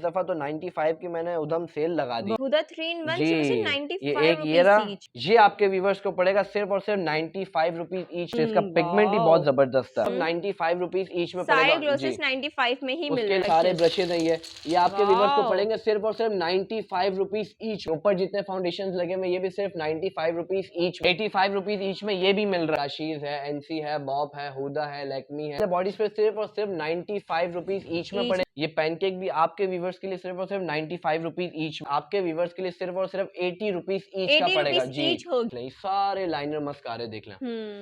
दफा तो 95 की मैंने उधम सेल लगा दी। हुदा 3 in 1 जी, सिर्फ ये 95 एक ये रहा, रुपीस ईच। ये आपके व्यूवर्स को पड़ेगा सिर्फ और सिर्फ 95 रुपीज ईच। इसका पिगमेंट ही बहुत जबरदस्त है। 95 रुपीज ईच में सारे पड़ेगा ग्लोसेस जी। 95 में ही मिल उसके रहे सारे हैं। ब्रशेज हैं ये आपके व्यूवर्स को पड़ेंगे सिर्फ और सिर्फ 95 रुपीज ईच। ऊपर जितने फाउंडेशन लगे हुए ये भी सिर्फ 95 रुपीज ईच, 85 रुपीज ईच में ये भी मिल रहा है। शीज है, एनसी है, बॉब है, हुदा है, लैक्मी है। बॉडी स्प्रे सिर्फ और सिर्फ 95 रुपीज ईच में पड़े। ये पैनकेक भी आपके व्यूवर्स के लिए सिर्फ और सिर्फ 95 रुपीज ईच, आपके व्यूवर्स के लिए सिर्फ और सिर्फ 80 रुपीज ईच का पड़ेगा जी। सारे लाइनर मस्कारे देख लें,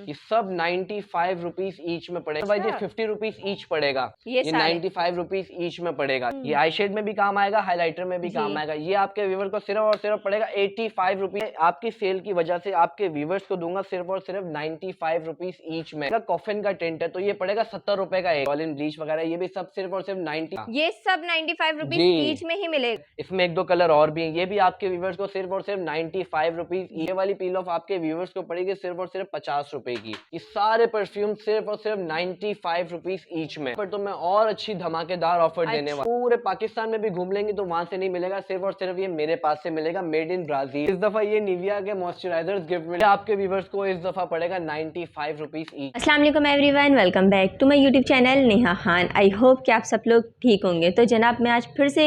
ये सब 95 रुपीज ईच में पड़ेगा। भाई ये 50 रुपीज ईच पड़ेगा, ये 95 रुपीज ईच में पड़ेगा। ये आई शेड में भी काम आएगा, हाइलाइटर में भी काम आएगा। ये आपके व्यूवर को सिर्फ और सिर्फ पड़ेगा 85 रुपीज। आपकी सेल की वजह से आपके व्यूवर्स को दूंगा सिर्फ और सिर्फ 95 रुपीज ईच में। कॉफिन का टेंट है तो ये पड़ेगा 70 रुपए का एक। ऑलिन ब्लीच वगैरह ये भी सब सिर्फ और सिर्फ 90, ये सब 95 रुपीज ईच में ही मिलेगा। इसमें एक दो कलर और भी हैं, ये भी आपके व्यूवर्स को सिर्फ और सिर्फ 95 रुपीज। ये वाली पील ऑफ आपके व्यूवर्स को पड़ेगी सिर्फ और सिर्फ 50 रुपए की। ये सारे परफ्यूम सिर्फ और सिर्फ 95 रुपीज ईच में। पर तो मैं और अच्छी धमाकेदार ऑफर देने वाला। पूरे पाकिस्तान में भी घूम लेंगे तो वहां से नहीं मिलेगा, सिर्फ और सिर्फ ये मेरे पास से मिलेगा, मेड इन ब्राजील। इस दफा ये निविया के मॉइस्चराइजर्स गिफ्ट में आपके व्यूवर्स को इस दफा पड़ेगा 95 रुपीज ईच। अस्सलाम वालेकुम everyone, welcome back to my YouTube channel Neha Khan. I hope कि आप सब लोग ठीक होंगे। तो जनाब मैं आज फिर से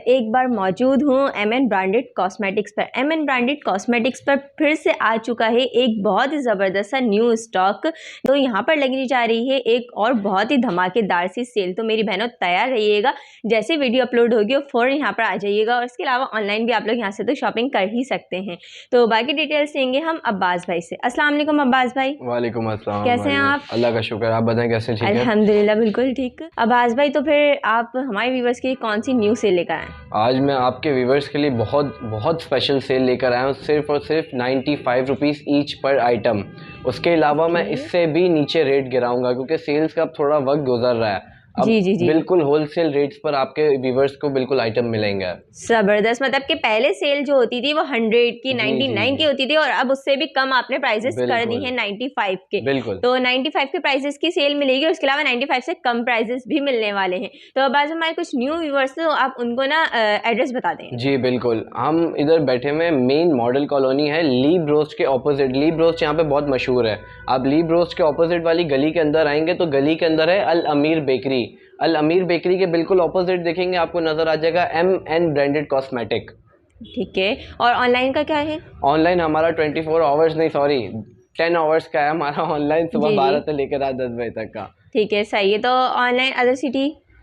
एक बार मौजूद हूँ एमएन ब्रांडेड कॉस्मेटिक्स पर। एमएन ब्रांडेड कॉस्मेटिक्स पर फिर से आ चुका है एक बहुत ही ज़बरदस्त सा न्यू स्टॉक। तो यहाँ पर लगनी जा रही है एक और बहुत ही धमाकेदार सी सेल। तो मेरी बहनों तैयार रहिएगा, जैसे वीडियो अपलोड होगी फ़ौरन यहाँ पर आ जाइएगा। और इसके अलावा ऑनलाइन भी आप लोग यहाँ से तो शॉपिंग कर ही सकते हैं। तो बाकी डिटेल्स लेंगे हम अब्बास भाई से। अस्सलाम वालेकुम अब्बास भाई। वालेकुम अस्सलाम। कैसे हैं आप? अल्लाह का शुक्र, आप बताएं कैसे? ठीक है अल्हम्दुलिल्लाह, बिल्कुल ठीक। अब्बास भाई तो फिर आप हमारे व्यूवर्स के लिए कौन सी न्यू सेल लेकर आए? आज मैं आपके व्यूवर्स के लिए बहुत बहुत स्पेशल सेल लेकर आया हूँ, सिर्फ और सिर्फ 95 रुपीज़ ईच पर आइटम। उसके अलावा मैं इससे भी नीचे रेट गिराऊंगा क्योंकि सेल्स का अब थोड़ा वक्त गुजर रहा है। अब जी बिल्कुल होलसेल रेट्स पर आपके व्यूवर्स को बिल्कुल आइटम मिलेंगे। जबरदस्त, मतलब कि पहले सेल जो होती थी वो 100 की 99 की होती थी और अब उससे भी कम आपने प्राइसेस कर दी हैं 95 के। बिल्कुल, तो 95 के प्राइसेस की सेल मिलेगी और उसके अलावा 95 से कम प्राइसेस भी मिलने वाले हैं। तो अब आज हमारे कुछ न्यू व्यूवर्स तो आप उनको ना एड्रेस बता दें। जी बिल्कुल, हम इधर बैठे हुए मेन मॉडल कॉलोनी है लीब रोस्ट के ऑपोजिट। लीब रोस्ट यहाँ पे बहुत मशहूर है। आप लीब रोस्ट के ऑपोजिट वाली गली के अंदर आएंगे तो गली के अंदर है अल अमीर बेकरी। अल अमीर बेकरी के बिल्कुल ऑपोजिट देखेंगे आपको नजर आ जाएगा एमएन ब्रांडेड कॉस्मेटिक। ठीक है, और ऑनलाइन का क्या है? ऑनलाइन हमारा 24 आवर्स नहीं, सॉरी 10 आवर्स का है हमारा ऑनलाइन, सुबह 12 से लेकर रात 10 बजे तक का। ठीक है, सही है। तो ऑनलाइन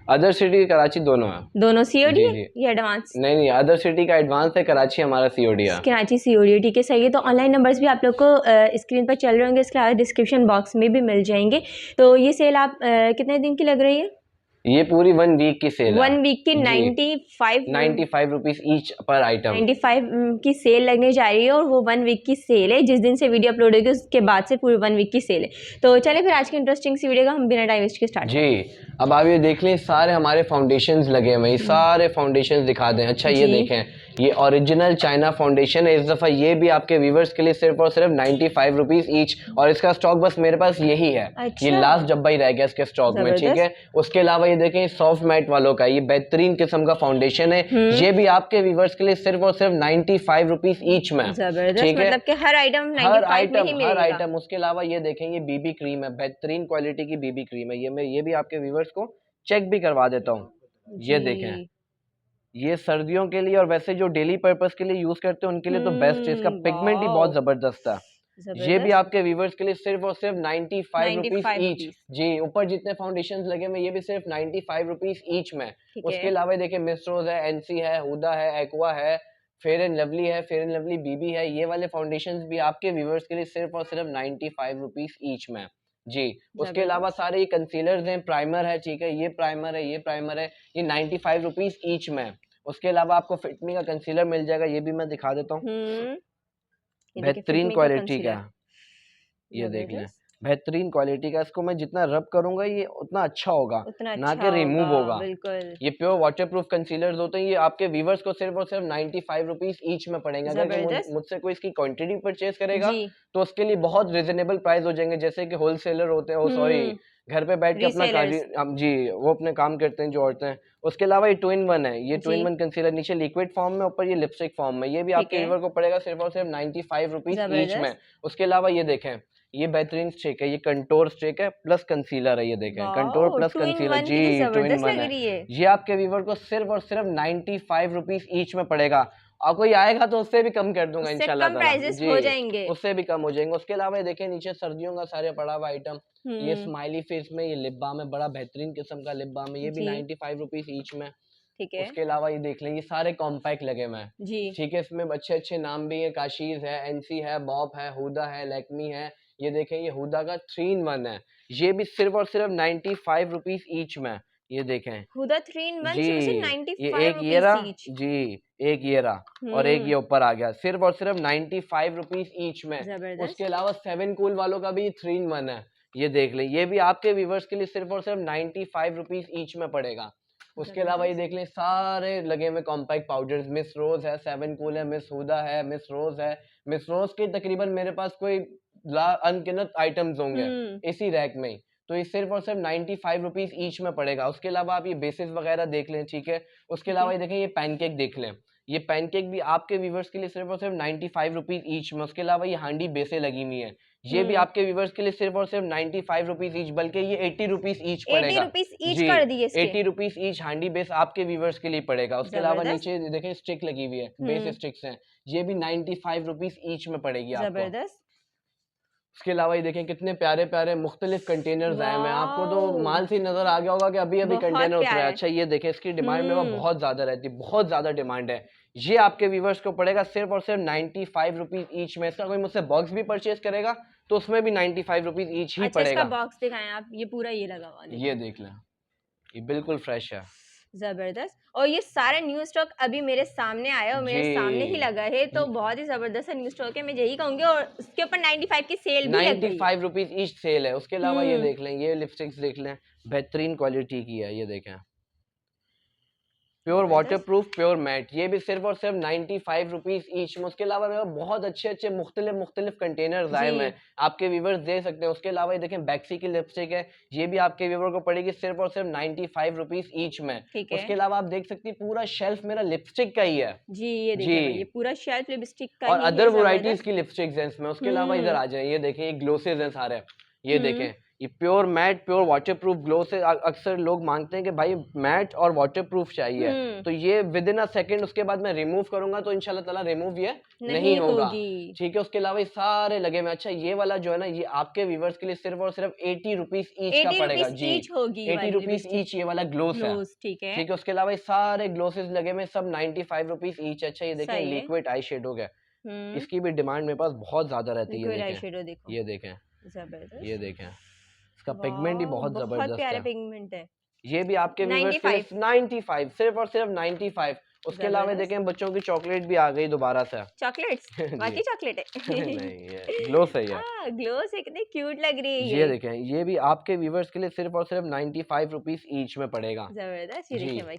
अदर सिटी कराची दोनों है। दोनों सीओडी या एडवांस? नहीं, अदर सिटी का एडवांस है, कराची हमारा सीओडी है। कराची सीओडी, ठीक है, सही है। तो ऑनलाइन नंबर्स भी आप लोग को स्क्रीन पर चल रहे होंगे, इसके अलावा डिस्क्रिप्शन बॉक्स में भी मिल जाएंगे। तो ये सेल आप कितने दिन की लग रही है? ये पूरी 1 वीक की सेल है। 1 वीक की 95 रुपीज ईच पर आइटम 95 की सेल लगने जा रही है और वो 1 वीक की सेल है। जिस दिन से वीडियो अपलोड होगी उसके बाद से पूरी 1 वीक की सेल है। तो चले फिर आज की इंटरेस्टिंग सी वीडियो का हम बिना टाइम वेस्ट के स्टार्ट जी। अब आप ये देख लें, सारे हमारे फाउंडेशंस लगे हुए हैं, सारे फाउंडेशंस दिखा दें। अच्छा ये देखें, ये ओरिजिनल चाइना फाउंडेशन है। इस दफ़ा ये भी आपके व्यूवर्स के लिए सिर्फ और सिर्फ 95 रुपीज़ ईच। और इसका स्टॉक बस मेरे पास यही है। अच्छा। ये लास्ट डब्बा ही रह गया इसके स्टॉक में, ठीक है। उसके अलावा ये देखें सॉफ्ट मैट वालों का ये बेहतरीन किस्म का फाउंडेशन है। ये भी आपके व्यूवर्स के लिए सिर्फ और सिर्फ 95 रुपीज़ ईच में, ठीक है। मतलब कि हर आइटम। उसके अलावा ये देखें, ये बीबी क्रीम है, बेहतरीन क्वालिटी की बीबी क्रीम है। ये मैं ये भी आपके व्यूवर्स को चेक भी करवा देता हूँ। ये देखें, ये सर्दियों के लिए और वैसे जो डेली पर्पस के लिए यूज करते हैं उनके लिए तो बेस्ट है। इसका पिगमेंट ही बहुत जबरदस्त है। ये भी आपके व्यूवर्स के लिए सिर्फ और सिर्फ 95 रुपीज ईच। जी, ऊपर जितने फाउंडेशन लगे हुए ये भी सिर्फ 95 रुपीज ईच में। उसके अलावा देखिए मिस रोज है, एनसी है, हुदा है, एक्वा है, फेयर एंड लवली है, फेयर एंड लवली बीबी है। ये वाले फाउंडेशन भी आपके व्यूवर्स के लिए सिर्फ और सिर्फ 95 रुपीज ईच में जी। उसके अलावा सारे ये कंसीलर्स हैं, प्राइमर है, ठीक है, ये प्राइमर है, ये प्राइमर है, ये 95 रुपीज ईच में। उसके अलावा आपको फिटमी का कंसीलर मिल जाएगा, ये भी मैं दिखा देता हूँ, बेहतरीन क्वालिटी का। ये देख लें, बेहतरीन क्वालिटी का। इसको मैं जितना रब करूंगा ये उतना अच्छा होगा, उतना ना अच्छा कि रिमूव होगा। बिल्कुल। ये प्योर वाटरप्रूफ कंसीलर्स होते हैं। ये आपके व्यूवर्स को सिर्फ और सिर्फ 95 रुपीज ईच में पड़ेंगे। अगर कि जबरदस्त। मुझसे कोई इसकी क्वांटिटी परचेज करेगा जी। तो उसके लिए बहुत रिजनेबल प्राइस हो जाएंगे। जैसे कि होलसेलर होते हैं, ओ सॉरी, घर पे बैठ के अपना रीसेलर्स। जी वो अपने काम करते हैं जो औरतें हैं। उसके अलावा ये 2 in 1 है। ये 2 in 1 जी। कंसीलर, नीचे लिक्विड फॉर्म में, ऊपर ये लिपस्टिक फॉर्म में। ये भी ठीक आपके है। व्यूवर को पड़ेगा सिर्फ और सिर्फ 95 रुपीज ईच में। जबरदस्त। उसके अलावा ये देखें, ये बेहतरीन स्टिक है, ये कंटोर स्टिक है प्लस कंसीलर है। ये देखें, कंटोर वाओ, प्लस टू इन कंसीलर, वन जी कितनी 2 in जबरदस्त 1 लग है। रही है। ये आपके व्यूवर को सिर्फ और सिर्फ 95 रुपीज ईच में पड़ेगा। और कोई आएगा तो उससे भी कम कर दूंगा उससे इंशाल्लाह कम ताला प्राइजेस जी, हो जाएंगे। उससे भी कम हो जाएंगे। उसके अलावा ये देखें, नीचे सर्दियों का सारे पड़ा हुआ आइटम। ये हम्म। स्माइली फेस में ये लिप बाम है, बड़ा बेहतरीन किस्म का लिप बाम है। ये भी जी। 95 रुपीज ईच में। ठीक है। उसके अलावा ये देख लें, ये सारे कॉम्पैक्ट लगे हुए हैं। जी। ठीक है, इसमें अच्छे अच्छे नाम भी हैं, काशीज है, एनसी है, बॉब है, हुदा है, लैक्मी है। ये देखें, ये हुदा का 3 in 1 है। ये भी सिर्फ और सिर्फ 95 रुपीज ईच में। ये देखें हुदा 3 in 1 जी, सिर्फ ये 95 एक ये रुपीज रहा ईच। जी, एक ये रहा और एक हम्म। ये ऊपर आ गया, सिर्फ और सिर्फ 95 रुपीज ईच में। जबरदस्त। उसके अलावा 7 कूल वालों का भी 3 in 1 है। ये देख लें, ये भी आपके व्यूवर्स के लिए सिर्फ और सिर्फ 95 रुपीज ईच में पड़ेगा। उसके अलावा ये देख लें, सारे लगे हुए कॉम्पैक्ट पाउडर्स। मिस रोज है, 7 कूल है, मिस हुदा है, मिस रोज है। मिस रोज के तकरीबन मेरे पास कोई अनगिनत आइटम्स होंगे हम्म। इसी रैक में ही। तो ये सिर्फ और सिर्फ 95 रुपीज ईच में पड़ेगा। उसके अलावा आप ये बेसिस वगैरह देख लें, ठीक है। उसके अलावा जी। ये देखें, ये पैनकेक देख लें। ये पैनकेक भी आपके व्यूवर्स के लिए सिर्फ और सिर्फ 95 रुपीज ईच में। उसके अलावा ये हांडी बेसे लगी हुई है, ये भी आपके व्यूवर्स के लिए सिर्फ और सिर्फ 95 रुपीज ईच, बल्कि ये 80 रुपीज ईच 80 पड़ेगा रुपीज ईच जी। कर दिए इसके। 80 रुपीज ईच हांडी बेस आपके व्यूवर्स के लिए पड़ेगा। उसके अलावा जबरदस्त। नीचे देखें स्टिक लगी हुई है, बेस हम्म। स्टिक्स हैं। ये भी 95 रुपीज ईच में पड़ेगी आपको। जबरदस्त। उसके अलावा ये देखें, कितने प्यारे प्यारे मुख्तलिफ कंटेनर्स आए हुए हैं। आपको तो वाओ, माल से ही नजर आ गया होगा कि अभी अभी बहुत कंटेनर उतरा है। प्यारे। अच्छा ये देखें, इसकी डिमांड मेरे पास हम्म। बहुत ज्यादा रहती है, बहुत ज्यादा डिमांड है। ये आपके व्यूवर्स को पड़ेगा सिर्फ और सिर्फ 95 रुपीज ईच में। इसका कोई मुझसे बॉक्स भी परचेज करेगा तो उसमें भी 95 रुपीज ईच ही अच्छा, इसका पड़ेगा। बॉक्स दिखाएं आप, ये पूरा ये लगा हुआ ये देखिए। देख लें, ये बिल्कुल फ्रेश है जबरदस्त। और ये सारा न्यू स्टॉक अभी मेरे सामने आया और मेरे सामने ही जी। लगा है, तो बहुत ही जबरदस्त न्यू स्टॉक है, मैं यही कहूंगी। और उसके ऊपर 95 की सेल भी लग गई। 95 रुपीज ईच सेल है। उसके अलावा ये हम्म। देख लें, ये लिपस्टिक्स देख लें, बेहतरीन क्वालिटी की है। ये देखें, प्योर जबरदस्त। Waterproof pure matte. ये भी सिर्फ और सिर्फ 95 रुपीज ईच में। उसके अलावा मेरे पास बहुत अच्छे अच्छे मुख्तलिफ कंटेनर्स आए हुए हैं, जी। आपके व्यूवर्स दे सकते हैं। उसके अलावा ये देखें, बैक्सी की लिपस्टिक है, ये भी आपके व्यूवर को पड़ेगी सिर्फ और सिर्फ 95 रुपीज ईच में। ठीक है। उसके अलावा आप देख सकती हैं, पूरा शेल्फ मेरा लिपस्टिक का ही है जी, ये जी, देखिए भाई, ये पूरा शेल्फ लिपस्टिक का और ही है। अदर वैरायटीज जबरदस्त। की लिपस्टिक्स हैं इसमें। उसके अलावा इधर आ जाए, ये देखें, ये ग्लोसेस हैं सारे। ये देखें, ये pure matte pure waterproof glow से अक्सर लोग मांगते हैं कि भाई मैट और वाटरप्रूफ चाहिए, तो ये विद इन अ सेकेंड उसके बाद मैं रिमूव करूंगा तो इंशाल्लाह ताला रिमूव ये नहीं होगा, ठीक है। उसके अलावा ये सारे लगे हुए। अच्छा ये वाला जो है ना, ये आपके व्यूवर्स के लिए सिर्फ और सिर्फ 80 रुपीज ईच का पड़ेगा जी, 80 रुपीज ईच ये वाला ग्लोस है, ठीक है। ठीक है। उसके अलावा ये सारे ग्लोसेस लगे हुए सब 95 रुपीज ईच। अच्छा ये देखें, लिक्विड आई शेडो है, इसकी भी डिमांड मेरे पास बहुत ज्यादा रहती है। ये देखें, जबरदस्त। ये देखें, इसका पिगमेंट ही बहुत जबरदस्त प्यारा है। पिगमेंट है। ये भी आपके व्यूअर्स के लिए 95 सिर्फ और सिर्फ 95। उसके अलावा देखें, बच्चों की चॉकलेट भी आ गई दोबारा से। चॉकलेट्स वाकई चॉकलेट है नहीं, ये ग्लोस है। ये ग्लोस है, कितनी क्यूट लग रही है ये देखें, ये भी आपके व्यूअर्स के लिए सिर्फ और सिर्फ 95 रुपीज ईच में पड़ेगा। जबरदस्त। ये देखिए भाई,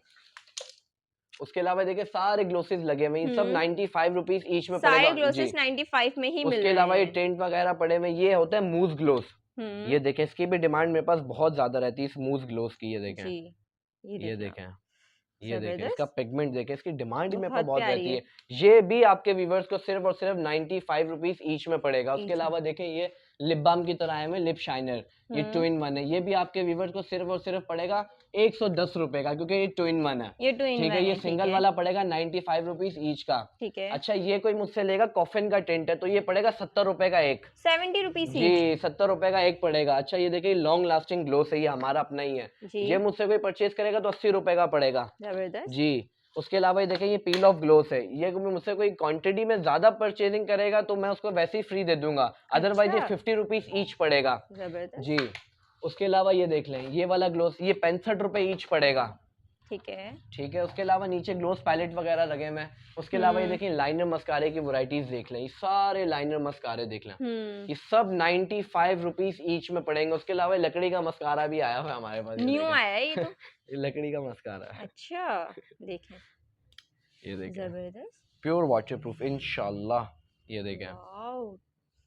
उसके अलावा देखिए सारे ग्लोसेस लगे हुए हैं, सब 95 रुपीज ईच में पड़ेगा। सारे ग्लोसेस 95 में ही मिल रहे हैं। उसके अलावा ये टेंट वगैरह पड़े हुए, ये होता है मूस ग्लोस। ये देखें, इसकी भी डिमांड मेरे पास बहुत ज्यादा रहती है, इस मूस ग्लोस की। ये देखें, ये देखें, ये देखें, इसका पिगमेंट देखें, इसकी डिमांड ही मेरे पास बहुत रहती है। ये भी आपके व्यूवर्स को सिर्फ और सिर्फ 95 रुपीज ईच में पड़ेगा। उसके अलावा देखें, ये लिप बाम की तरह है, लिप शाइनर, ये 2 in 1 है। ये भी आपके व्यूवर्स को सिर्फ और सिर्फ पड़ेगा 110 रुपए का, क्योंकि ये 2 in 1 है, ठीक है। ये सिंगल वाला पड़ेगा 95 रुपीज ईच का, ठीक है। अच्छा ये कोई मुझसे लेगा कॉफिन का टेंट है, तो ये पड़ेगा 70 रुपए का एक, 70 रुपीज जी, 70 रुपए का एक पड़ेगा। अच्छा ये देखिए, लॉन्ग लास्टिंग ग्लो से, ये हमारा अपना ही है, ये मुझसे कोई परचेज करेगा तो 80 रुपए का पड़ेगा, जबरदस्त जी। उसके अलावा ये देखें, ये पील ऑफ ग्लोस है, ये मुझसे कोई क्वांटिटी में ज्यादा परचेजिंग करेगा तो मैं उसको वैसे ही फ्री दे दूंगा, अदरवाइज ये 50 रुपीज ईच पड़ेगा, जी। उसके अलावा ये देख लें, ये वाला ग्लोस, ये 65 रुपए ईच पड़ेगा, ठीक है। ठीक है, उसके अलावा नीचे ग्लोस पैलेट वगैरह लगे हुए हैं। उसके अलावा ये देखिए लाइनर मस्कारे की वैरायटीज देख लें, ये सारे लाइनर मस्कारे देख लें, ये सब 95 रुपीज ईच में पड़ेंगे। उसके अलावा लकड़ी का मस्कारा भी आया हुआ है हमारे पास, न्यू आया है ये तो। ये लकड़ी का मस्कारा है। अच्छा, देखें, ये देखें जबरदस्त, प्योर वाटरप्रूफ इंशाल्लाह। ये देखें वाओ,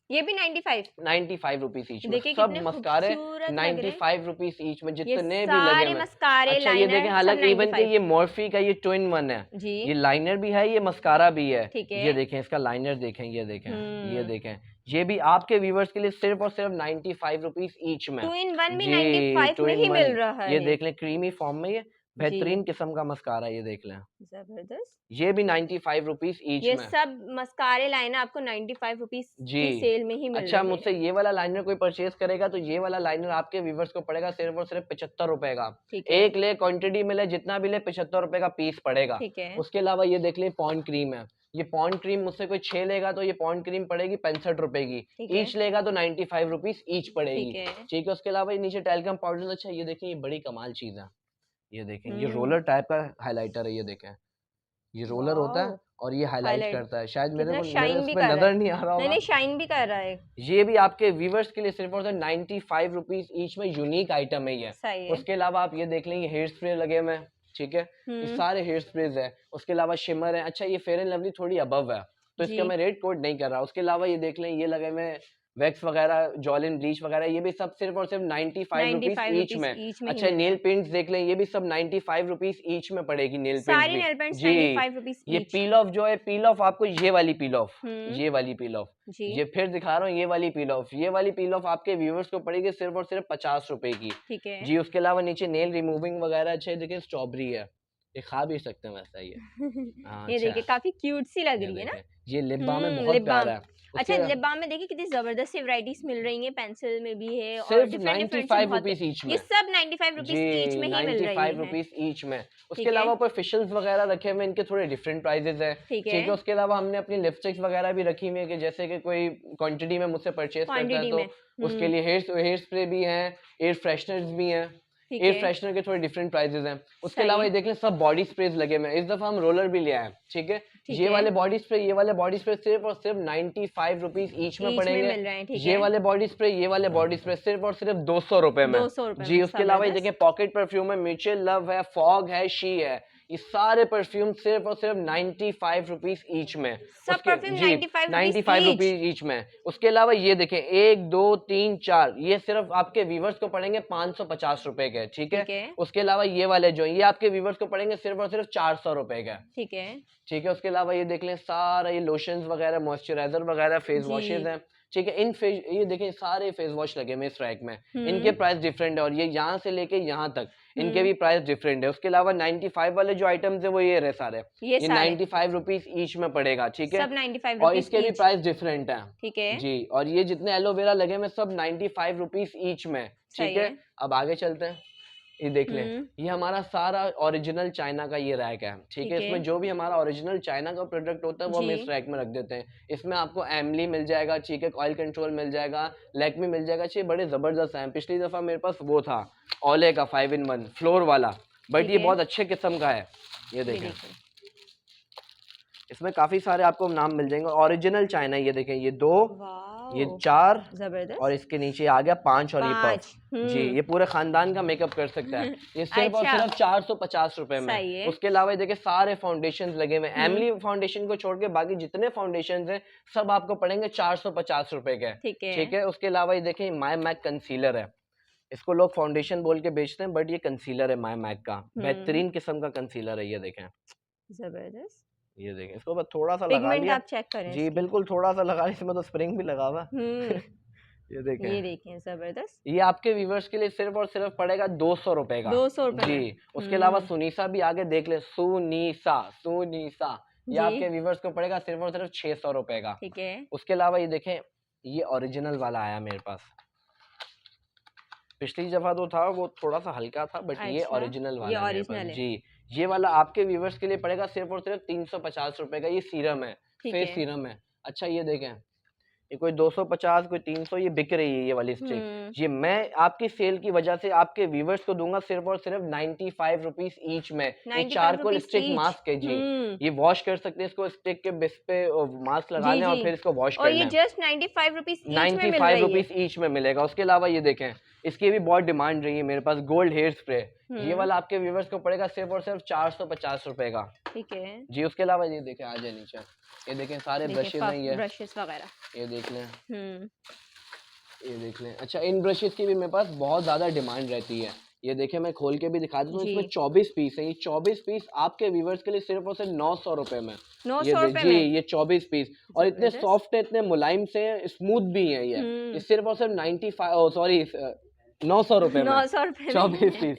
ये भी 95 रुपीज ईच में, देखिए सब कितने मस्कारे खूबसूरत लग रहे हैं। 95 रुपीज ईच में, ये जितने भी लगे सारे हुए हैं। मस्कारे, अच्छा ये लाइनर देखें, सब हालांकि इवन कि 95 ये मॉर्फी का ये ट्विन वन है, जी, ये लाइनर भी है, ये मस्कारा भी है। ठीक है। ये देखें इसका लाइनर देखें, ये देखें, ये देखें, ये भी आपके व्यूवर्स के लिए सिर्फ और सिर्फ 95 रुपीज ईच में। टू इन वन भी जी 95 में ही मिल रहा है। ये देख लें क्रीमी फॉर्म में, ये बेहतरीन किस्म का मस्कारा, ये देख लें, जबरदस्त, ये भी 95 रुपीज ईच ये में। सब मस्कारे लाइनर आपको 95 रुपीज की सेल में ही मिल अच्छा, रहे हैं। मुझसे ये वाला लाइनर कोई परचेज करेगा तो ये वाला लाइनर आपके व्यूवर्स को पड़ेगा सिर्फ और सिर्फ 75 रुपए का। ठीक है, एक ले क्वांटिटी मिले जितना भी ले 75 रुपए का पीस पड़ेगा। ठीक है। उसके अलावा ये देख लें पॉन्ड क्रीम है, ये पॉन्ड क्रीम मुझसे कोई 6 लेगा तो ये पॉन्ड क्रीम पड़ेगी 65 रुपए की, ठीक है। ईच लेगा तो 95 रुपीज ईच पड़ेगी। ठीक है। ठीक है, उसके अलावा ये नीचे टैल्कम पाउडर। अच्छा ये देखें, ये बड़ी कमाल चीज है, ये देखें, ये रोलर टाइप का हाइलाइटर है, ये देखें, ये रोलर होता है और ये हाईलाइट करता है। शायद मेरे इसमें नजर नहीं आ रहा होगा, नहीं शाइन भी कर रहा है। ये भी आपके व्यूवर्स के लिए सिर्फ और सिर्फ 95 रुपीज ईच में यूनिक आइटम है ये। सही है। उसके अलावा आप ये देख लें, ये हेयर स्प्रे लगे हुए हैं, ठीक है, ये सारे हेयर स्प्रेज है। उसके अलावा शिमर है। अच्छा ये फेयर एंड लवली थोड़ी अबव है तो इसका मैं रेट कोड नहीं कर रहा। उसके अलावा ये देख लें, ये लगे हुए हैं वैक्स वगैरह, जॉलिन ब्लीच वगैरह, ये भी सब सिर्फ और सिर्फ 95 रुपीज ईच में। अच्छा नेल पेंट्स देख लें, ये भी सब 95 रुपीज ईच में पड़ेगी। नेल पेंट्स जी, ये पील ऑफ जो है, पील ऑफ आपको ये वाली पील ऑफ, ये वाली पील ऑफ, ये फिर दिखा रहा हूँ, ये वाली पील ऑफ, ये वाली पील ऑफ आपके व्यूअर्स को पड़ेगी सिर्फ और सिर्फ 50 रुपए की। ठीक है जी। उसके अलावा नीचे नेल रिमूविंग वगैरह, अच्छे देखिए स्ट्रॉबेरी है, ये खा भी सकते हैं वैसा ही है। ये देखिए काफी क्यूट सी लग रही है ना, ये लिप बाम में बहुत प्यारा है। अच्छा लिप बाम में देखिए कितनी जबरदस्त सी वैरायटीज मिल रही हैं, पेंसिल में भी है और सिर्फ 95 रुपीज ईच में, ये सब 95 रुपीज ईच में ही मिल रही है, 95 रुपीज ईच में। उसके अलावा ऊपर फेशियल्स वगैरह रखे हुए, इनके थोड़े डिफरेंट प्राइसेस है। ठीक है। उसके अलावा हमने अपनी लिपस्टिक्स वगैरह भी रखी हुई है कि जैसे कि कोई क्वांटिटी में मुझसे परचेज करता है तो उसके लिए हेयर स्प्रे भी है, एयर फ्रेशनर्स भी हैं। एयर फ्रेशनर के थोड़े डिफरेंट प्राइसेस हैं। उसके अलावा ये देख लें सब बॉडी स्प्रेज लगे हुए हैं। इस दफा हम रोलर भी ले आए, ठीक है। ये वाले बॉडी स्प्रे, ये वाले बॉडी स्प्रे सिर्फ और सिर्फ 95 रुपीज ईच में पड़ेंगे। ये वाले बॉडी स्प्रे, ये वाले बॉडी स्प्रे सिर्फ और सिर्फ 200 रुपए में। जी। उसके अलावा ये देखें पॉकेट परफ्यूम है, म्यूचुअल लव है, फॉग है, शी है, ये सारे परफ्यूम सिर्फ और सिर्फ 95 रुपीज ईच में। सब परफ्यूम 95 रुपीज ईच में। उसके अलावा ये देखें 1 2 3 4, ये सिर्फ आपके व्यूवर्स को पड़ेंगे 550 रुपए के, ठीक है। उसके अलावा ये वाले जो ये आपके व्यूवर्स को पड़ेंगे सिर्फ और सिर्फ 400 रुपए का, ठीक है। ठीक है। उसके अलावा ये देख लें सारा ये लोशंस वगैरह, मॉइस्चराइजर वगैरह, फेस वॉशेज हैं, ठीक है। ये देखें सारे फेस वॉश लगे हुए इस रैक में, इनके प्राइस डिफरेंट है और ये यहाँ से लेके यहाँ तक इनके भी प्राइस डिफरेंट है। उसके अलावा 95 वाले जो आइटम्स है वो ये रहे सारे, ये 95 रुपीज ईच में पड़ेगा, ठीक है। सब 95 और इसके भी प्राइस डिफरेंट है, ठीक है जी। और ये जितने एलोवेरा लगे हुए सब 95 रुपीज ईच में, ठीक है। अब आगे चलते हैं, ये देख लें, ये हमारा सारा ओरिजिनल चाइना का ये रैक है, ठीक है। इसमें जो भी हमारा ओरिजिनल चाइना का प्रोडक्ट होता है वो हम इस रैक में रख देते हैं। इसमें आपको एमली मिल जाएगा, ठीक है, ऑयल कंट्रोल मिल जाएगा, लैक्मे मिल जाएगा, चाहिए बड़े जबरदस्त हैं। पिछली दफा मेरे पास वो था ओले का 5 in 1 फ्लोर वाला, बट ये बहुत अच्छे किस्म का है। ये देखें इसमें काफी सारे आपको नाम मिल जाएंगे ओरिजिनल चाइना। ये देखें, ये 2, ये 4 और इसके नीचे आ गया 5 और ये पफ। जी। ये पूरे खानदान का मेकअप कर सकता है, ये सिर्फ और सिर्फ 450 रुपए में। उसके अलावा ये देखिए सारे फाउंडेशन लगे हुए, एमली फाउंडेशन को छोड़ के बाकी जितने फाउंडेशन हैं सब आपको पड़ेंगे 450 रुपए के, ठीक है। उसके अलावा ये देखें माई मैक कंसीलर है, इसको लोग फाउंडेशन बोल के बेचते हैं बट ये कंसीलर है माई मैक का, बेहतरीन किस्म का कंसीलर है। ये देखें जबरदस्त, ये देखें, इसको बस थोड़ा सा लगा लिया, आप चेक करें जी, बिल्कुल थोड़ा सा लगा, इसमें तो स्प्रिंग भी लगा हुआ। ये देखें जबरदस्त। ये आपके व्यूवर्स के लिए सिर्फ और सिर्फ पड़ेगा 200 रुपए का, 200 रुपए जी। उसके अलावा सुनीसा भी आगे देख ले, सुनीसा ये आपके व्यूवर्स को पड़ेगा सिर्फ और सिर्फ 600 रुपए का, ठीक है। उसके अलावा ये देखें, ये ओरिजिनल वाला आया मेरे पास, पिछली दफा तो था वो थोड़ा सा हल्का था बट ये ओरिजिनल वाला है जी। ये वाला आपके व्यूवर्स के लिए पड़ेगा सिर्फ और सिर्फ 350 रुपए का। ये सीरम है, फेस सीरम है। अच्छा ये देखें, ये कोई 250 कोई 300 ये बिक रही है ये वाली स्टिक। ये मैं आपकी सेल की वजह से आपके व्यूवर्स को दूंगा सिर्फ और सिर्फ 95 रुपीज ईच में। ये 95 charcoal rupees stick each. Mask है जी। ये वॉश कर सकते हैं, इसको स्टिक के बेस पे मास्क लगा जी लें और जी। फिर इसको वॉश और कर ये लें। जस्ट 95 रुपीस ईच में मिल 95 रही है। रुपीज ईच में मिलेगा। उसके अलावा ये देखें, इसकी भी बहुत डिमांड रही है मेरे पास, गोल्ड हेयर स्प्रे। ये वाला आपके व्यूवर्स को पड़ेगा सिर्फ और सिर्फ 450 रुपए का। ठीक है जी। उसके अलावा ये देखें, आ जाए नीचे, ये देखें सारे ब्रशेज हैं, ये ब्रशेस वगैरह ये देख लें, ये देख लें। अच्छा, इन ब्रशेस की भी मेरे पास बहुत ज़्यादा डिमांड रहती है। ये देखें, मैं खोल के भी दिखा दूँ, इसमें 24 पीस है। ये 24 पीस आपके व्यूवर्स के लिए सिर्फ और सिर्फ 900 रुपए में। 900 रुपए जी, में ये 24 पीस और इतने सॉफ्ट है, इतने मुलायम से, स्मूथ भी हैं ये सिर्फ और सिर्फ 95 सॉरी 900 रुपए में 900 रुपए 24 पीस।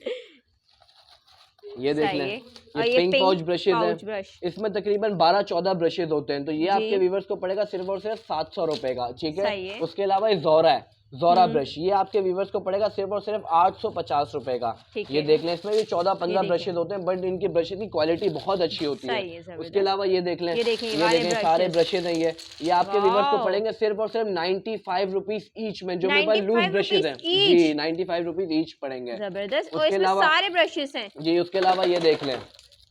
ये देख लें, ये पिंक पाउच ब्रशेज हैं। इसमें तकरीबन 12-14 ब्रशेज होते हैं। तो ये आपके व्यूवर्स को पड़ेगा सिर्फ और सिर्फ 700 रुपए का। ठीक है। उसके अलावा ये ज़ोरा है, ज़ोरा ब्रश, ये आपके व्यूवर्स को पड़ेगा सिर्फ और सिर्फ 850 रुपए का। ये देख लें, इसमें भी 14-15 ब्रशेज होते हैं, बट इनकी ब्रशेज की क्वालिटी बहुत अच्छी होती है। उसके अलावा ये देख लें, ये देखें सारे ब्रशेज हैं। ये आपके व्यूवर्स को पड़ेंगे सिर्फ और सिर्फ 95 रुपीज ईच में, जो मेरे पास लूज ब्रशेज हैं जी। 95 रुपीज ईच पड़ेंगे। जबरदस्त। और इसमें सारे ब्रशेस हैं जी। उसके अलावा ये देख लें,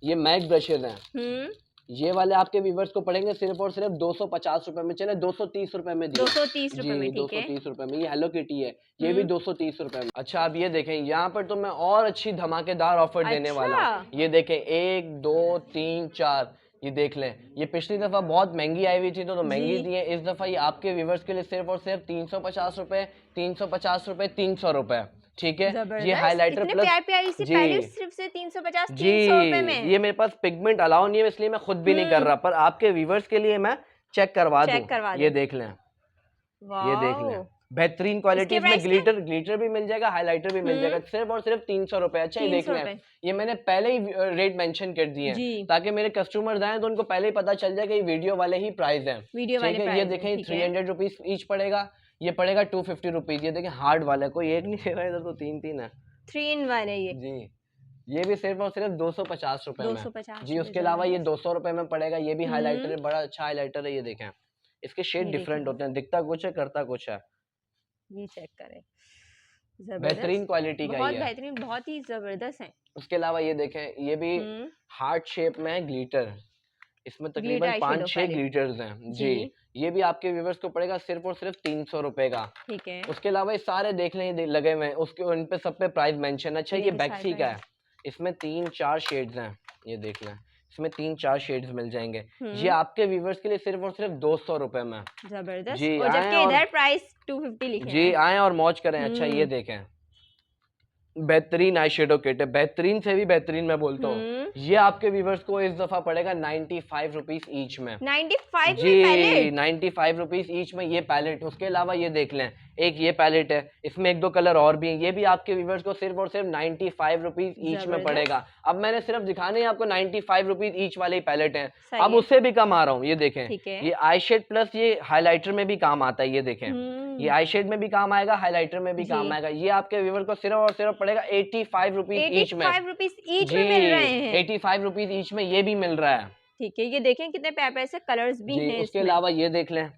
ये मैक ब्रशेज हैं। ये वाले आपके व्यूवर्स को पड़ेंगे सिर्फ और सिर्फ 250 रुपए में, चले 230 रुपए में, 230 रुपए में। ठीक है, 230 रुपए में। ये हेलो किटी है, ये भी 230 रुपए में। अच्छा, अब ये देखें, यहाँ पर तो मैं और अच्छी धमाकेदार ऑफर देने वाला हूँ। ये देखें, 1 2 3 4, ये देख लें। ये पिछली दफा बहुत महंगी आई हुई थी तो महंगी दी है। इस दफा ये आपके व्यूवर्स के लिए सिर्फ और सिर्फ 350 रुपए, 350 रुपए, 300 रुपए। ठीक है। ये हाइलाइटर प्लस प्यारी सी पैलेट सिर्फ से 350 जी। 300 रुपए में। ये मेरे पास पिगमेंट अलाउ नहीं है, इसलिए मैं खुद भी नहीं कर रहा, पर आपके व्यूवर्स के लिए मैं चेक करवा दूं। ये देख लें, ये देख लें, बेहतरीन क्वालिटी में। ग्लिटर भी मिल जाएगा, हाइलाइटर भी मिल जाएगा, सिर्फ और सिर्फ 300 रुपए। अच्छा, ये देख लें, ये मैंने पहले ही रेट मेंशन कर दिए हैं ताकि मेरे कस्टमर्स आए तो उनको पहले ही पता चल जाए कि वीडियो वाले ही प्राइस है। ये देखें, 300 रुपीज ईच पड़ेगा। ये पड़ेगा 250 रुपीज। ये देखें, हार्ड वाला, कोई एक नहीं दे रहा, इधर तो 3 है। 3 in 1 है ये जी। ये भी सिर्फ और सिर्फ 250 रुपए में जी। उसके अलावा ये 200 रुपए में पड़ेगा। ये भी हाइलाइटर है, बड़ा अच्छा हाइलाइटर है। ये देखें, इसके शेड डिफरेंट होते हैं, दिखता कुछ है, करता कुछ है। ये चेक करें, बेहतरीन क्वालिटी का, बहुत बेहतरीन, बहुत ही जबरदस्त है। उसके अलावा ये देखें, ये भी हार्ट शेप में है, ग्लिटर। इसमें तकरीबन 5-6 ग्लिटर्स हैं जी। ये भी आपके व्यूवर्स को पड़ेगा सिर्फ और सिर्फ 300 रुपए का। ठीक है। उसके अलावा ये सारे देख लें, ये लगे हुए हैं, उसके उन पे सब पे प्राइस मेंशन। अच्छा, ये बैक्सी का है, इसमें 3-4 शेड्स हैं। ये देख लें, इसमें 3-4 शेड्स मिल जाएंगे। ये आपके व्यूवर्स के लिए सिर्फ और सिर्फ 200 रुपए में। जबरदस्त। जी। और जबकि इधर प्राइस 250 लिखे हैं। जी, आए और मौज करें। अच्छा, ये देखें, बेहतरीन आई शेडो किट है, बेहतरीन से भी बेहतरीन मैं बोलता हूँ। ये आपके व्यूवर्स को इस दफा पड़ेगा 95 रुपीज ईच में। 95 जी, 95 रुपीज ईच में ये पैलेट। उसके अलावा ये देख लें, एक ये पैलेट है, इसमें 1-2 कलर और भी हैं। ये भी आपके व्यूवर्स को सिर्फ और सिर्फ 95 रुपीज ईच में पड़ेगा। अब मैंने सिर्फ दिखाने हैं आपको 95 रुपीज ईच वाले पैलेट हैं। अब उससे भी कम आ रहा हूँ। ये देखें, ये आई शेड प्लस ये हाईलाइटर में भी काम आता है। ये देखें, ये आई शेड में भी काम आएगा, हाइलाइटर में भी काम आएगा। ये आपके व्यूवर को सिर्फ और सिर्फ पड़ेगा 85 रुपीज ईच में। 85 रुपीज ईच में मिल रहे हैं। 85 रुपीज ईच में ये भी मिल रहा है। ठीक है। ये देखें कितने प्यारे से कलर्स भी हैं। उसके अलावा ये देख लें,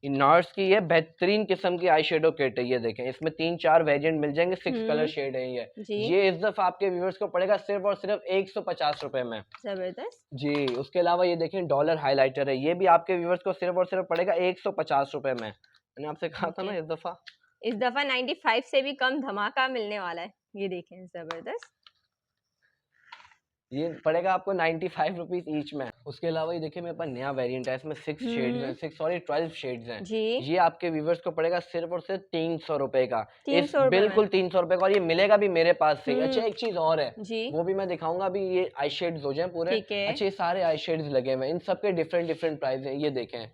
नार्स की ये बेहतरीन किस्म की आई शेडो किट है। ये देखें, इसमें 3-4 वेरिएंट मिल जाएंगे, 6 कलर शेड है ये इस दफा आपके व्यूवर्स को पड़ेगा सिर्फ और सिर्फ 150 रुपए में। जबरदस्त जी। उसके अलावा ये देखें, डॉलर हाइलाइटर है। ये भी आपके व्यूवर्स को सिर्फ और सिर्फ पड़ेगा 150 रुपए में। मैंने आपसे कहा था ना, इस दफा 95 से भी कम धमाका मिलने वाला है। ये देखें, जबरदस्त। ये पड़ेगा आपको 95 रुपीज ईच में। उसके अलावा ये देखिए, मेरे पास नया वेरिएंट है, इसमें 6 शेड्स हैं, 12 शेड्स हैं जी। ये आपके व्यूवर्स को पड़ेगा सिर्फ और सिर्फ 300 रुपए का। बिल्कुल 300 रुपए का, और ये मिलेगा भी मेरे पास से। अच्छा, एक चीज और है जी, वो भी मैं दिखाऊंगा अभी। ये आई शेड्स हो जाए पूरे। अच्छा, ये सारे आई शेड्स लगे हुए हैं, इन सबके डिफरेंट प्राइस है। ये देखें,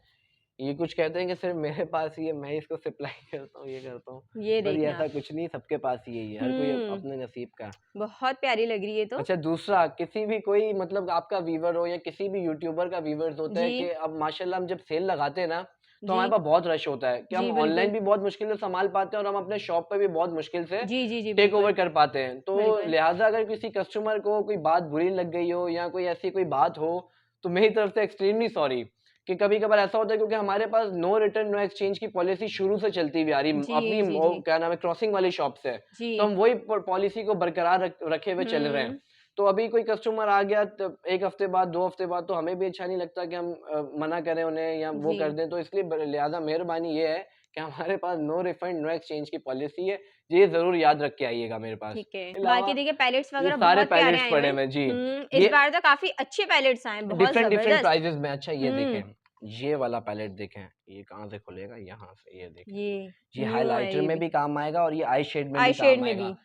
ये कुछ कहते हैं कि सिर्फ मेरे पास ही है, मैं इसको सप्लाई करता हूँ, ये करता हूँ। ये देखिए, ऐसा कुछ नहीं, सबके पास ही है, हर कोई अपने नसीब का। बहुत प्यारी लग रही है तो। अच्छा, दूसरा, किसी भी कोई मतलब आपका व्यूवर हो या किसी भी यूट्यूबर का व्यूवर्स होता है कि अब माशाल्लाह हम जब सेल लगाते हैं ना, तो हमारे पास बहुत रश होता है कि हम ऑनलाइन भी बहुत मुश्किल से संभाल पाते हैं और हम अपने शॉप पे भी बहुत मुश्किल से टेक ओवर कर पाते हैं। तो लिहाजा अगर किसी कस्टमर को कोई बात बुरी लग गई हो या कोई ऐसी कोई बात हो, तो मेरी तरफ से एक्सट्रीमली सॉरी, कि कभी कभार ऐसा होता है क्योंकि हमारे पास नो रिटर्न नो एक्सचेंज की पॉलिसी शुरू से चलती हुई आ रही जी, अपनी जी, वो जी। क्या नाम है क्रॉसिंग वाली शॉप से, जी। तो हम वही पॉलिसी को बरकरार रखे हुए चल रहे हैं। तो अभी कोई कस्टमर आ गया एक हफ्ते बाद 2 हफ्ते बाद, तो हमें भी अच्छा नहीं लगता कि हम मना करें उन्हें या वो जी। कर दें, तो इसलिए लिहाजा मेहरबानी ये है कि हमारे पास नो रिफंड नो एक्सचेंज की पॉलिसी है। ये जरूर याद रख के आइएगा मेरे पास। ठीक है। अलावा बाकी देखिए पैलेट्स ये वगैरह सारे बहुत प्यारे पैलेट्स आए हुए पड़े हैं। हुए हैं जी। इस ये बार तो काफ़ी अच्छे पैलेट्स आए हैं, बहुत डिफरेंट डिफरेंट ज़बरदस्त। प्राइजेस में। अच्छा ये हुँ, देखें, ये वाला पैलेट देखें, ये कहाँ से खुलेगा, यहाँ से, ये देखें। ये ये न्यू है हाइलाइटर ये में भी। भी काम आएगा और ये आई शेड में भी आई शेड काम में आएगा। भी।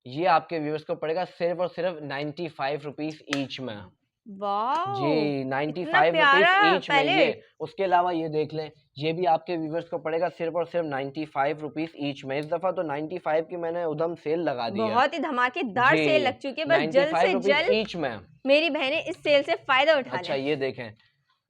ये आपके व्यूअर्स को पड़ेगा सिर्फ और सिर्फ 95 रुपीज ईच में। वॉव! जी, इतना 95 रुपीज प्यारा ईच में ये। पैलेट। उसके अलावा ये देख लें, ये भी आपके व्यूअर्स को पड़ेगा सिर्फ और सिर्फ 95 रुपीज ईच में। इस दफा तो 95 की मैंने उधम सेल लगा दी है। बहुत ही धमाकेदार जी, सेल लग चुकी है, बस जल्द 95 से रुपीज जल्द ईच में। मेरी बहनें इस सेल से फ़ायदा उठा अच्छा लें। ये देखें,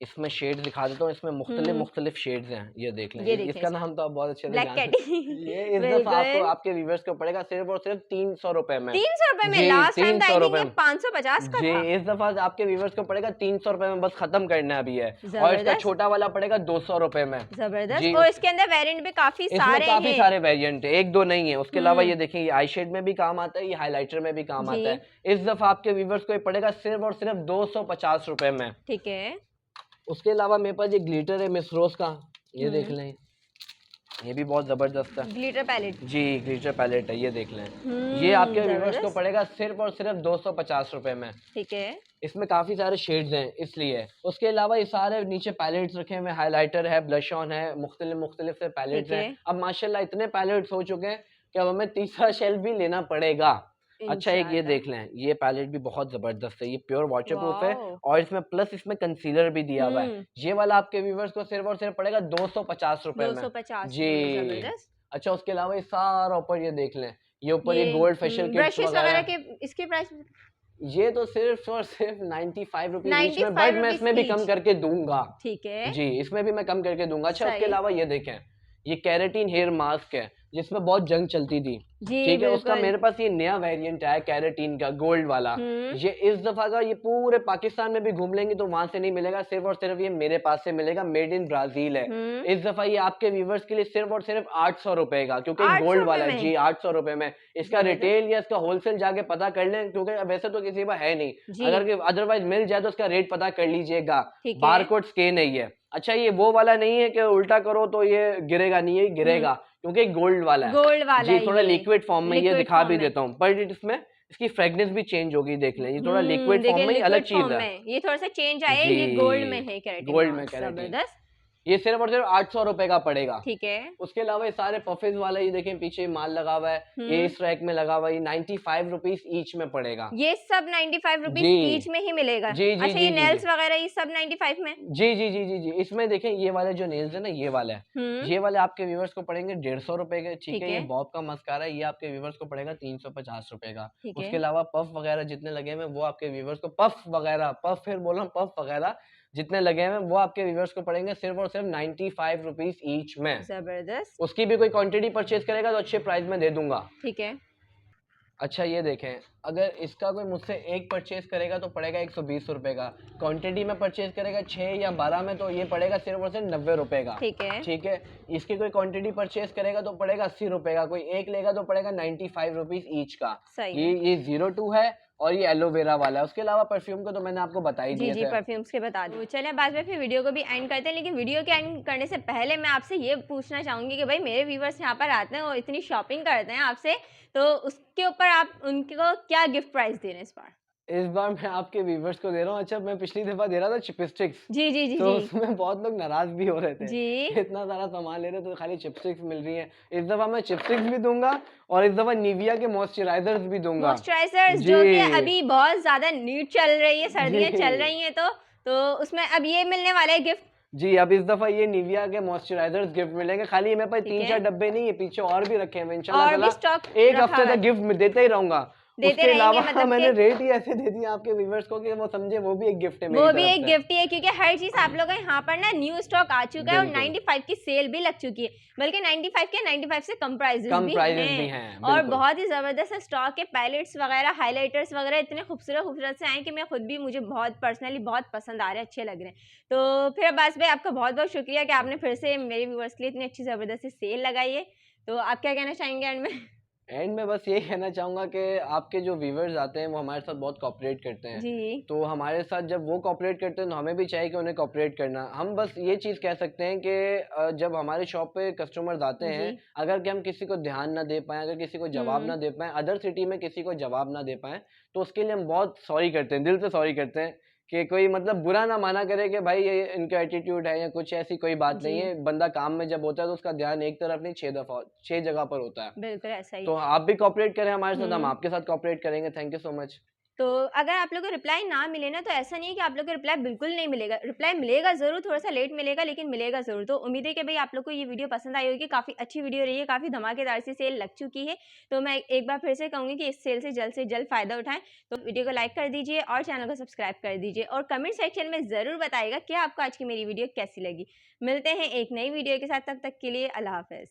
इसमें शेड्स दिखा देता हूँ, इसमें मुख्तलिफ हुँ, मुख्तलिफ शेड्स हैं। ये देख लें, ये देखिए इसका इसमें नाम तो आप बहुत अच्छे से ब्लैक जानते कैट। हैं। ये इस दफा आपको बिल्कुल। आपके व्यूअर्स को पड़ेगा सिर्फ और सिर्फ 300 रुपए में। 300 रुपए में, जी, लास्ट टाइम तो 300 आई थिंक रुपए ये में। 550 का जी, था। इस दफा आपके व्यूअर्स को पड़ेगा 300 रुपए में, बस खत्म करना अभी है। और इसका ज़बरदस्त। छोटा वाला पड़ेगा 200 रुपए में। ज़बरदस्त। जी, और इसके अंदर वेरिएंट भी काफ़ी इसमें सारे काफी हैं। सारे वेरिएंट है, एक दो नहीं है। उसके अलावा हुँ, ये देखिए, ये आई शेड में भी काम आता है, ये हाइलाइटर में भी काम आता जी, है। इस दफा आपके व्यूअर्स को ये पड़ेगा सिर्फ और सिर्फ 250 रुपए में। ठीक है। उसके अलावा मेरे पास ये ग्लिटर है मिस रोज का, ये देख हुँ, लें, ये भी बहुत जबरदस्त है। Glitter palette. जी, ग्लिटर पैलेट है, ये देख लें। ये आपके व्यूअर्स को ज़बरदस्त। पड़ेगा सिर्फ और सिर्फ 250 रुपए में। ठीक है। इसमें काफी सारे शेड्स हैं इसलिए। उसके अलावा ये सारे नीचे पैलेट्स रखे हुए हैं, हाइलाइटर है, ब्लश ऑन है, मुख्तलिफ मुख्तलिफ से पैलेट्स ठीक हैं। है। अब माशाल्लाह इतने पैलेट्स हो चुके हैं कि अब हमें तीसरा शेल्फ भी लेना पड़ेगा। अच्छा एक ये इंशाअल्लाह। देख लें, ये पैलेट भी बहुत जबरदस्त है, ये प्योर वाटरप्रूफ है वॉव! और इसमें प्लस इसमें कंसीलर भी दिया हुआ है। हुँ, ये वाला आपके व्यूवर्स को सिर्फ और सिर्फ पड़ेगा 250 रुपए में। 250 जी। में, ज़बरदस्त। अच्छा उसके अलावा ये सारा ऊपर ये देख लें, ये ऊपर ये गोल्ड फेशियल किट्स ब्रशेस वगैरह वगैरह, के इसके प्राइस ये तो सिर्फ और सिर्फ 95 रुपीज ईच में, 95 बट मैं इसमें भी रुपीज़ कम ईच। करके दूंगा। ठीक है। जी, इसमें भी मैं कम करके दूंगा। अच्छा उसके सही। अलावा ये देखें, ये कैरेटीन हेयर मास्क है जिसमें बहुत जंग चलती थी। जी, ठीक है, उसका बिल्कुल। मेरे पास ये नया वेरिएंट आया कैरेटीन का, गोल्ड वाला। हुँ, ये इस दफा का ये पूरे पाकिस्तान में भी घूम लेंगे तो वहां से नहीं मिलेगा, सिर्फ और सिर्फ ये मेरे पास से मिलेगा, मेड इन ब्राजील है। हुँ। इस दफा ये आपके व्यूवर्स के लिए सिर्फ और सिर्फ 800 रुपए का, क्योंकि 800 गोल्ड रुपए वाला है। में? जी 800 रुपए में। इसका ज़बरदस्त। रिटेल या इसका होलसेल जाके पता कर लें, क्योंकि वैसे तो किसी पर है नहीं। जी, अगर अदरवाइज मिल जाए तो उसका रेट पता कर लीजिएगा। ठीक है। बारकोड स्कैन है ये। अच्छा ये वो वाला नहीं है कि उल्टा करो तो ये गिरेगा नहीं, ये गिरेगा क्योंकि गोल्ड वाला है। गोल्ड वाला जी है थोड़ा ये, लिक्विड फॉर्म में ये लिक्विड दिखा भी फॉर्म में। देता हूँ, पर इसमें इसकी फ्रेगनेंस भी चेंज होगी, देख लें। ये थोड़ा लिक्विड फॉर्म देखिए में, ये अलग लिक्विड फॉर्म चीज है। में ये थोड़ा सा चेंज आया है, ये गोल्ड में है कैरेटीन गोल्ड में मास्क, कैरेटीन। ज़बरदस्त। ये सिर्फ और सिर्फ 800 रुपए का पड़ेगा। ठीक है। उसके अलावा ये सारे पफिज वाला, ये देखें पीछे माल लगा हुआ है, ये हुँ। इस रैक में लगा हुआ है, ये 95 रुपीज ईच में पड़ेगा। ये सब 95 रुपीज़ जी। ईच में ही मिलेगा। जी, जी, अच्छा जी, ये जी, नेल्स जी। वगैरह ये सब 95 में? जी जी जी जी जी, इसमें देखें ये वाले जो नेल्स है ना, ये वाला है, हुँ, ये वाले आपके व्यूवर्स को पड़ेंगे 150 रुपए के। ठीक ठीक है, ये है, बॉब का मस्कारा है, ये आपके व्यूवर्स को पड़ेगा 350 रुपए का। ठीक उसके है। अलावा पफ वगैरह जितने लगे हुए हैं वो आपके व्यूवर्स को, पफ वगैरह, पफ फिर बोला पफ वगैरह जितने लगे हुए हैं वो आपके व्यूवर्स को पड़ेंगे सिर्फ और सिर्फ 95 रुपीज ईच में। ज़बरदस्त। उसकी भी कोई क्वांटिटी परचेज करेगा तो अच्छे प्राइस में दे दूंगा। ठीक है। अच्छा ये देखें, अगर इसका कोई मुझसे एक परचेज करेगा तो पड़ेगा 120 रुपए का। क्वांटिटी में परचेज करेगा 6 या 12 में तो ये पड़ेगा सिर्फ और सिर्फ 90 रुपए का। ठीक है। ठीक है, इसकी कोई क्वांटिटी परचेज करेगा तो पड़ेगा 80 रुपए का, कोई एक लेगा तो पड़ेगा 95 रुपीज ईच का। सही ये 02 है और ये एलोवेरा वाला है। उसके अलावा परफ्यूम को तो मैंने आपको बता ही जी, दिए जी, थे। परफ्यूम्स के बता दूँ। चलें बाद में फिर वीडियो को भी एंड करते हैं, लेकिन वीडियो के एंड करने से पहले मैं आपसे ये पूछना चाहूँगी कि भाई मेरे व्यूवर्स यहाँ पर आते हैं और इतनी शॉपिंग करते हैं आपसे, तो उसके ऊपर आप उनको क्या गिफ्ट प्राइस दे रहे हैं इस बार? इस बार मैं आपके व्यूवर्स को दे रहा हूँ। अच्छा मैं पिछली दफा दे रहा था चिपस्टिक्स, जी, जी, जी, तो जी। उसमें बहुत लोग नाराज भी हो रहे थे। जी। इतना सारा सामान ले रहे तो खाली चिपस्टिक्स मिल रही हैं। इस दफा मैं चिपस्टिक्स भी दूंगा और इस दफा निविया के मॉइस्चराइजर्स भी दूंगा। मॉइस्चराइजर्स जो कि जी। अभी बहुत ज़्यादा नीड चल रही है, सर्दियाँ जी। चल रही हैं, तो उसमें अब ये मिलने वाला है गिफ्ट। जी, अब इस दफा ये निविया के मॉइस्चराइजर्स गिफ्ट मिलेंगे। खाली मेरे पास ठीक है। 3-4 डब्बे नहीं है, पीछे और भी रखे हैं। मैं और इंशाल्लाह भी ताला स्टॉक एक रखा हफ्ते हुआ है। तक गिफ्ट देते ही रहूंगा। देते उसके रहेंगे, अलावा मतलब मैंने कि रेट ही ऐसे दे दिए आपके व्यूवर्स को कि वो समझे वो भी एक गिफ्ट है मेरी वो भी तरफ एक से। गिफ्ट ही है, क्योंकि हर चीज़ आप लोगों का यहाँ पर ना न्यू स्टॉक आ चुका है और बिल्कुल 95 की सेल भी लग चुकी है, बल्कि 95 के 95 से कम प्राइजेस कम भी प्राइजेस भी हैं हैं, और बिल्कुल। बहुत ही ज़बरदस्त स्टॉक है। पैलेट्स वगैरह, हाइलाइटर्स वगैरह इतने खूबसूरत खूबसूरत से आए हैं कि मैं खुद भी, मुझे बहुत पर्सनली बहुत पसंद आ रहे हैं, अच्छे लग रहे हैं। तो फिर अब्बास भाई, आपका बहुत बहुत शुक्रिया कि आपने फिर से मेरे व्यूअर्स के लिए इतनी अच्छी ज़बरदस्त सी सेल लगाई है। तो आप क्या कहना चाहेंगे एंड में? एंड में बस यही कहना चाहूँगा कि आपके जो व्यूवर्स आते हैं वो हमारे साथ बहुत कोऑपरेट करते हैं। जी। तो हमारे साथ जब वो कोऑपरेट करते हैं तो हमें भी चाहिए कि उन्हें कोऑपरेट करना। हम बस ये चीज़ कह सकते हैं कि जब हमारे शॉप पे कस्टमर्स आते जी। हैं, अगर कि हम किसी को ध्यान ना दे पाएँ, अगर किसी को जवाब हुँ। ना दे पाएँ, अदर सिटी में किसी को जवाब ना दे पाएँ, तो उसके लिए हम बहुत सॉरी करते हैं, दिल से सॉरी करते हैं कि कोई मतलब बुरा ना माना करे कि भाई ये इनका एटीट्यूड है या कुछ, ऐसी कोई बात जी। नहीं है। बंदा काम में जब होता है तो उसका ध्यान एक तरफ नहीं 6 जगह पर होता है। बिल्कुल ऐसा ही। तो आप भी कोऑपरेट करें हमारे साथ, हम हुँ। आपके साथ कोऑपरेट करेंगे। Thank you so much. तो अगर आप लोग को रिप्लाई ना मिले ना, तो ऐसा नहीं है कि आप लोग को रिप्लाई बिल्कुल नहीं मिलेगा। रिप्लाई मिलेगा ज़रूर, थोड़ा-सा लेट मिलेगा, लेकिन मिलेगा ज़रूर। तो उम्मीद है कि भई आप लोग को ये वीडियो पसंद आई होगी। काफ़ी अच्छी वीडियो रही है, काफ़ी धमाकेदार सी सेल लग चुकी है। तो मैं एक बार फिर से कहूँगी कि इस सेल से जल्द फ़ायदा उठाएँ। तो वीडियो को लाइक कर दीजिए और चैनल को सब्सक्राइब कर दीजिए और कमेंट सेक्शन में ज़रूर बताइएगा कि आपको आज की मेरी वीडियो कैसी लगी। मिलते हैं एक नई वीडियो के साथ, तब तक के लिए अल्लाह हाफ़िज़।